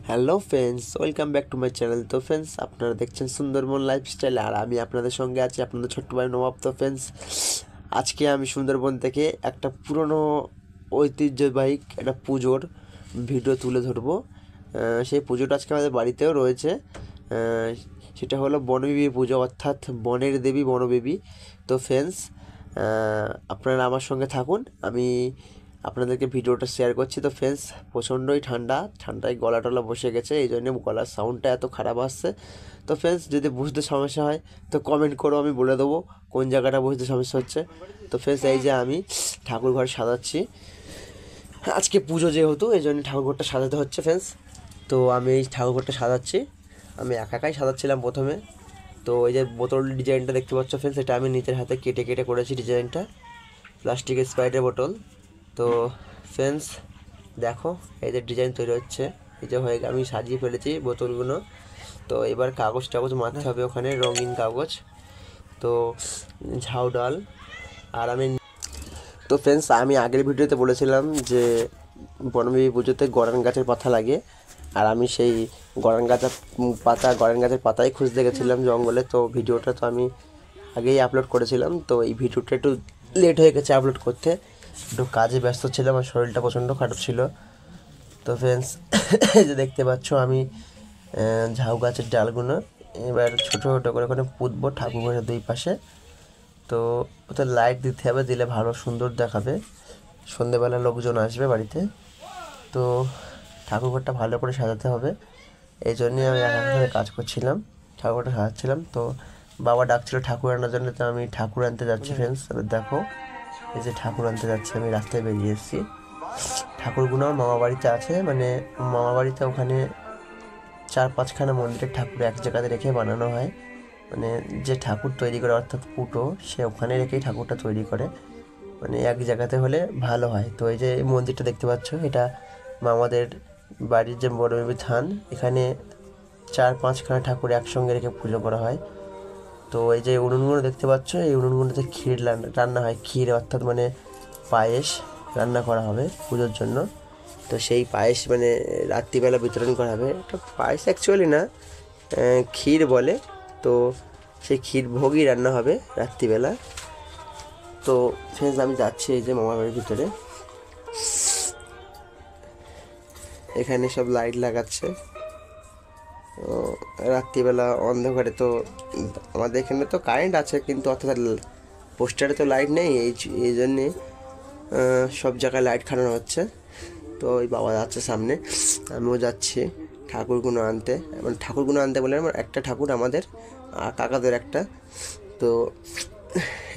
Hello friends, welcome back to my channel. তো friends, আপনারা দেখছেন সুন্দরবন লাইফস্টাইল, আর আমি আপনাদের সঙ্গে আছি, আপনাদের ছোট্ট ভাই নবাব। তো ফ্রেন্ডস, আজকে আমি সুন্দরবন থেকে একটা পুরনো ঐতিহ্যবাহী একটা পুজোর ভিডিও তুলে ধরবো। সেই পুজোটা আজকে আমাদের বাড়িতেও রয়েছে। সেটা হলো বনবিবি পুজো, অর্থাৎ বনের দেবী বনবিবি। তো ফ্রেন্ডস, আপনারা আমার সঙ্গে থাকুন, আমি আপনাদেরকে ভিডিওটা শেয়ার করছি। তো ফ্রেন্ডস, প্রচণ্ডই ঠান্ডায় গলা টলা বসে গেছে, এই জন্য গলার সাউন্ডটা এত খারাপ আসছে। তো ফ্রেন্ডস, যদি বুঝতে সমস্যা হয় তো কমেন্ট করো, আমি বলে দেবো কোন জায়গাটা বুঝতে সমস্যা হচ্ছে। তো ফ্রেন্ডস, এই যে আমি ঠাকুর ঘর সাজাচ্ছি, আজকে পুজো যেহেতু এই জন্য ঠাকুরঘরটা সাজাতে হচ্ছে ফ্রেন্ডস। তো আমি এই ঠাকুরঘরটা সাজাচ্ছি, আমি একাই সাজাচ্ছিলাম প্রথমে। তো এই যে বোতল ডিজাইনটা দেখতে পাচ্ছ ফ্রেন্ডস, এটা আমি নিজের হাতে কেটে কেটে করেছি ডিজাইনটা, প্লাস্টিকের স্প্রাইটের বোতল। তো ফ্রেন্ডস দেখো, এই যে ডিজাইন তৈরি হচ্ছে, এই যে হয়ে আমি সাজিয়ে ফেলেছি বোতলগুলো। তো এবার কাগজ টাগজ মারতে হবে, ওখানে রঙিন কাগজ। তো ঝাউ ডাল আর আমি, তো ফ্রেন্ডস আমি আগের ভিডিওতে বলেছিলাম যে বনবিবি পুজোতে গরান গাছের পাতা লাগে, আর আমি সেই গরান গাছের পাতাই খুঁজতে গেছিলাম জঙ্গলে। তো ভিডিওটা তো আমি আগেই আপলোড করেছিলাম, তো এই ভিডিওটা একটু লেট হয়ে গেছে আপলোড করতে, একটু কাজে ব্যস্ত ছিলাম, আমার শরীরটা প্রচণ্ড খারাপ ছিল। তো ফ্রেন্ডস, এই যে দেখতে পাচ্ছ আমি ঝাউ গাছের ডালগুলো এবার ছোটো ছোটো করে ওখানে পুঁতবো ঠাকুর ঘরের দুই পাশে। তো ওতে লাইট দিতে হবে, দিলে ভালো সুন্দর দেখাবে, সন্ধেবেলা লোকজন আসবে বাড়িতে। তো ঠাকুরঘরটা ভালো করে সাজাতে হবে, এই জন্যই আমি এখানে কাজ করছিলাম, ঠাকুরঘরটা সাজাচ্ছিলাম। তো বাবা ডাকছিল ঠাকুর আনার জন্য, তো আমি ঠাকুর আনতে যাচ্ছি ফ্রেন্ডস। এবার দেখো, এই যে ঠাকুর আনতে যাচ্ছি, আমি রাস্তায় বেরিয়ে এসেছি। ঠাকুরগুলো আমার মামা বাড়িতে আছে, মানে মামা বাড়িতে ওখানে 4-5খানা মন্দিরের ঠাকুর এক জায়গাতে রেখে বানানো হয়, মানে যে ঠাকুর তৈরি করে অর্থাৎ পুটো, সে ওখানে রেখেই ঠাকুরটা তৈরি করে, মানে এক জায়গাতে হলে ভালো হয়। তো এই যে এই মন্দিরটা দেখতে পাচ্ছ, এটা মামাদের বাড়ির যে বড় থান, এখানে 4-5খানা ঠাকুর একসঙ্গে রেখে পুজো করা হয়। তো এই যে উনুনগুলো দেখতে পাচ্ছ, এই উনুনগুলোতে ক্ষীর রান্না হয়, ক্ষীর অর্থাৎ মানে পায়েস রান্না করা হবে পুজোর জন্য। তো সেই পায়েস মানে রাত্রিবেলা বিতরণ করা হবে, এটা পায়েস অ্যাকচুয়ালি না, ক্ষীর বলে। তো সেই ক্ষীর ভোগই রান্না হবে রাত্রিবেলা। তো ফ্রেন্ডস, আমি যাচ্ছি এই যে মামার বাড়ির ভিতরে, এখানে সব লাইট লাগাচ্ছে। রাত্রিবেলা অন্ধকারে তো আমাদের এখানে তো কারেন্ট আছে, কিন্তু অর্থাৎ পোস্টারে তো লাইট নেই, এই জন্যে সব জায়গায় লাইট খাটানো হচ্ছে। তো ওই বাবা যাচ্ছে সামনে, আমিও যাচ্ছি ঠাকুরগুলো আনতে, মানে ঠাকুরগুলো আনতে বলে আমার একটা ঠাকুর আমাদের আর কাকাদের একটা। তো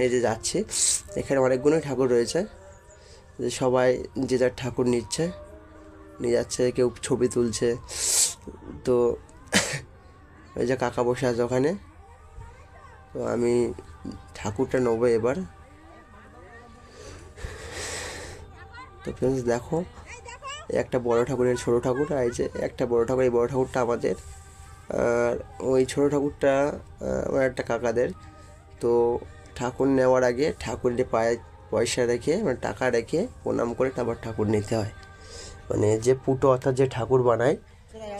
এই যে যাচ্ছি, এখানে অনেকগুলোই ঠাকুর রয়েছে, যে সবাই যে যার ঠাকুর নিয়ে যাচ্ছে, কেউ ছবি তুলছে। তো ওই যে কাকা বসে আছে ওখানে, তো আমি ঠাকুরটা নেবো এবার। তো ফ্রেন্ডস দেখো, একটা বড় ঠাকুরের ছোটো ঠাকুর, আর এই যে একটা বড় ঠাকুর, এই বড় ঠাকুরটা আমাদের, আর ওই ছোটো ঠাকুরটা আমার একটা কাকাদের। তো ঠাকুর নেওয়ার আগে ঠাকুরের পায়ে পয়সা রেখে, মানে টাকা রেখে প্রণাম করে তারপর ঠাকুর নিতে হয়, মানে যে পুটো অর্থাৎ যে ঠাকুর বানায়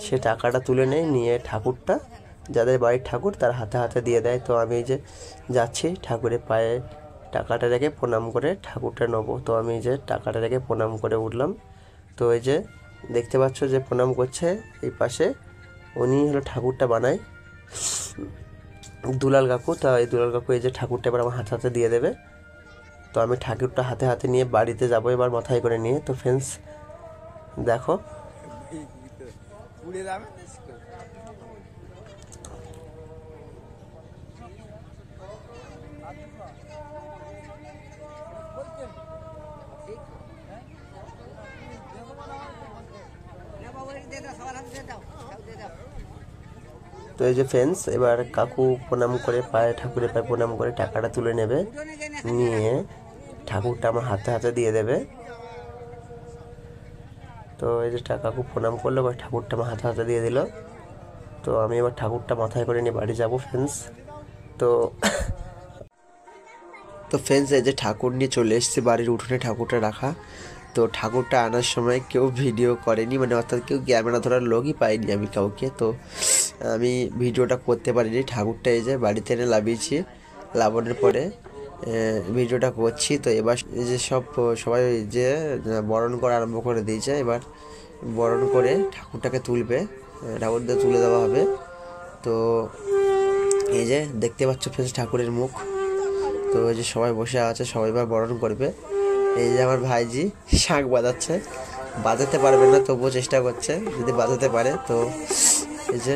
সে টাকাটা তুলে নেয়, নিয়ে ঠাকুরটা যাদের বাড়ির ঠাকুর তার হাতে হাতে দিয়ে দেয়। তো আমি এই যে যাচ্ছি ঠাকুরের পায়ে টাকাটা রেখে প্রণাম করে ঠাকুরটা নেবো। তো আমি এই যে টাকাটা রেখে প্রণাম করে উঠলাম। তো এই যে দেখতে পাচ্ছ যে প্রণাম করছে এই পাশে, উনি হলো ঠাকুরটা বানায়, দুলাল কাকু। তা এই দুলাল কাকু এই যে ঠাকুরটা এবার আমার হাতে হাতে দিয়ে দেবে। তো আমি ঠাকুরটা হাতে হাতে নিয়ে বাড়িতে যাবো এবার মাথায় করে নিয়ে। তো ফ্রেন্ডস দেখো, তো এই যে ফ্রেন্ডস, এবার কাকু প্রণাম করে ঠাকুরের পায়ে প্রণাম করে টাকাটা তুলে নেবে, নিয়ে ঠাকুরটা আমার হাতে হাতে দিয়ে দেবে। তো এই যে কাকু প্রণাম করলো, এবার ঠাকুরটা আমার হাতে হাতে দিয়ে দিল। তো আমি এবার ঠাকুরটা মাথায় করে নিয়ে বাড়ি যাবো ফ্রেন্ডস। তো তো ফ্রেন্ডস, এই যে ঠাকুর নিয়ে চলে এসেছি বাড়ির উঠোনে ঠাকুরটা রাখা। তো ঠাকুরটা আনার সময় কেউ ভিডিও করেনি, মানে অর্থাৎ কেউ ক্যামেরা ধরার লোকই পাইনি আমি কাউকে। তো আমি ভিডিওটা করতে পারিনি। ঠাকুরটা এই যে বাড়িতে এনে লাভিয়েছি, লাগানোর পরে ভিডিওটা করছি। তো এবার এই যে সবাই যে বরণ করা আরম্ভ করে দিয়েছে। এবার বরণ করে ঠাকুরটাকে তুলবে, ঠাকুরদের তুলে দেওয়া হবে। তো এই যে দেখতে পাচ্ছ ফ্রেন্ডস ঠাকুরের মুখ। তো এই যে সবাই বসে আছে, সবাই এবার বরণ করবে। এই যে আমার ভাইজি শাঁখ বাজাচ্ছে, বাজাতে পারবে না তবুও চেষ্টা করছে, যদি বাজাতে পারে। তো এই যে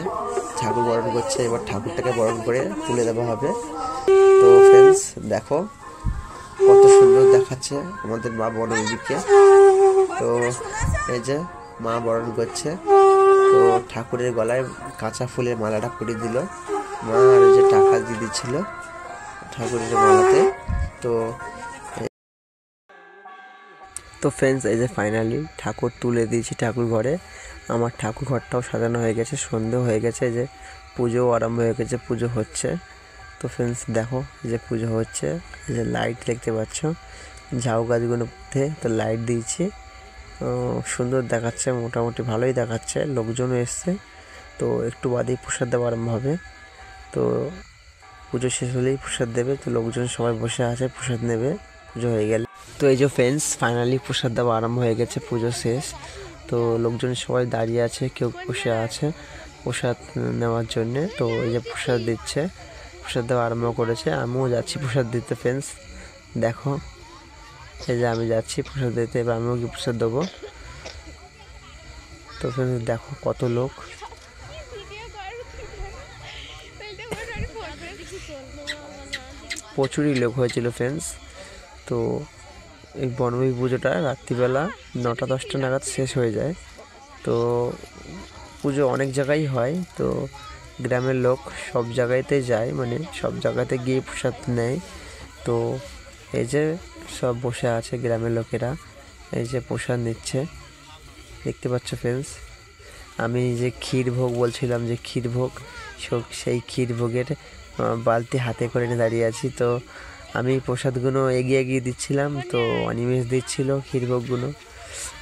ঠাকুর বরণ করছে, এবার ঠাকুরটাকে বরণ করে তুলে দেওয়া হবে। তো ফ্রেন্ডস দেখো কত সুন্দর দেখাচ্ছে আমাদের মা বনবিবিকে। তো এই যে মা বরণ করছে। তো ঠাকুরের গলায় কাঁচা ফুলের মালাটা পরিয়ে দিল মা, আর যে টাকা দিয়ে দিচ্ছিল ঠাকুরের মালাতে। তো ফ্রেন্ডস এই যে ফাইনালি ঠাকুর তুলে দিয়েছি ঠাকুর ঘরে। আমার ঠাকুর ঘরটাও সাজানো হয়ে গেছে, সন্ধে হয়ে গেছে, যে পুজোও আরম্ভ হয়ে গেছে, পুজো হচ্ছে। তো ফ্রেন্ডস দেখো যে পুজো হচ্ছে, এই যে লাইট দেখতে পাচ্ছ ঝাউ গাছগুলোর মধ্যে তো লাইট দিয়েছি, সুন্দর দেখাচ্ছে, মোটামুটি ভালোই দেখাচ্ছে। লোকজনও এসছে। তো একটু বাদেই প্রসাদ দেওয়া আরম্ভ হবে। তো পুজো শেষ হলেই প্রসাদ দেবে। তো লোকজন সবাই বসে আছে, প্রসাদ নেবে পুজো হয়ে গেলে। তো এই যে ফ্রেন্ডস ফাইনালি প্রসাদ দেওয়া আরম্ভ হয়ে গেছে, পুজো শেষ। তো লোকজন সবাই দাঁড়িয়ে আছে, কেউ বসে আছে প্রসাদ নেওয়ার জন্যে। তো এই যে প্রসাদ দিচ্ছে, প্রসাদ দেওয়া আরম্ভ করেছে। আমিও যাচ্ছি প্রসাদ দিতে ফ্রেন্ডস। দেখো এই যে আমি যাচ্ছি প্রসাদ দিতে, এবার আমিও কি প্রসাদ দেবো। তো ফ্রেন্ডস দেখো কত লোক, প্রচুরই লোক হয়েছিল ফ্রেন্ডস। তো এই বনবিবি পুজোটা রাত্রিবেলা 9টা-10টা নাগাদ শেষ হয়ে যায়। তো পুজো অনেক জায়গায় হয়। তো গ্রামের লোক সব জায়গাতে যায়, মানে সব জায়গাতে গিয়ে প্রসাদ নেয়। তো এই যে সব বসে আছে গ্রামের লোকেরা, এই যে প্রসাদ নিচ্ছে দেখতে পাচ্ছ ফ্রেন্ডস। আমি যে ক্ষীরভোগ বলছিলাম, যে ক্ষীরভোগ, সেই ক্ষীরভোগের বালতি হাতে করে নিয়ে দাঁড়িয়ে আছি। তো আমি প্রসাদগুলো এগিয়ে দিচ্ছিলাম। তো অনিমেষ দিচ্ছিল ক্ষীরভোগগুলো,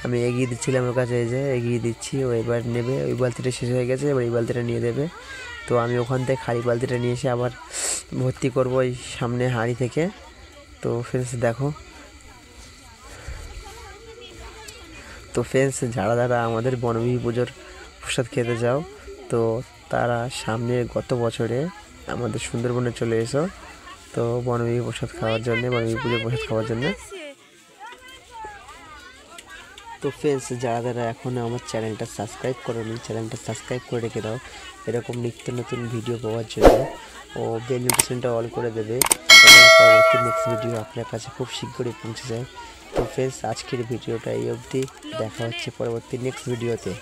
আমি এগিয়ে দিচ্ছিলাম ওর কাছে, এই যে এগিয়ে দিচ্ছি। ও এবার নেবে, ওই বালতিটা শেষ হয়ে গেছে, এবার এই বালতিটা নিয়ে দেবে। তো আমি ওখান থেকে খালি বালতিটা নিয়ে এসে আবার ভর্তি করবো ওই সামনে হাঁড়ি থেকে। তো ফ্রেন্ডস দেখো, তো ফ্রেন্ডস যারা আমাদের বনবিবি পুজোর প্রসাদ খেতে যাও, তো তারা সামনে গত বছরে আমাদের সুন্দরবনে চলে এসো, তো বনবিবি প্রসাদ খাওয়ার জন্য, বনবিবি পুজোর প্রসাদ খাওয়ার জন্য। তো ফ্রেন্ডস যারা এখন আমার চ্যানেলটা সাবস্ক্রাইব করেনি, চ্যানেলটা সাবস্ক্রাইব করে রেখে দাও এরকম নিত্য নতুন ভিডিও পাওয়ার জন্য, ও বেল নোটিফিকেশনটা অল করে দেবে, পরবর্তী নেক্সট ভিডিও আপনার কাছে খুব শীঘ্রই পৌঁছে যায়। তো ফ্রেন্ডস আজকের ভিডিওটা এই অবধি, দেখা হচ্ছে পরবর্তী নেক্সট ভিডিওতে।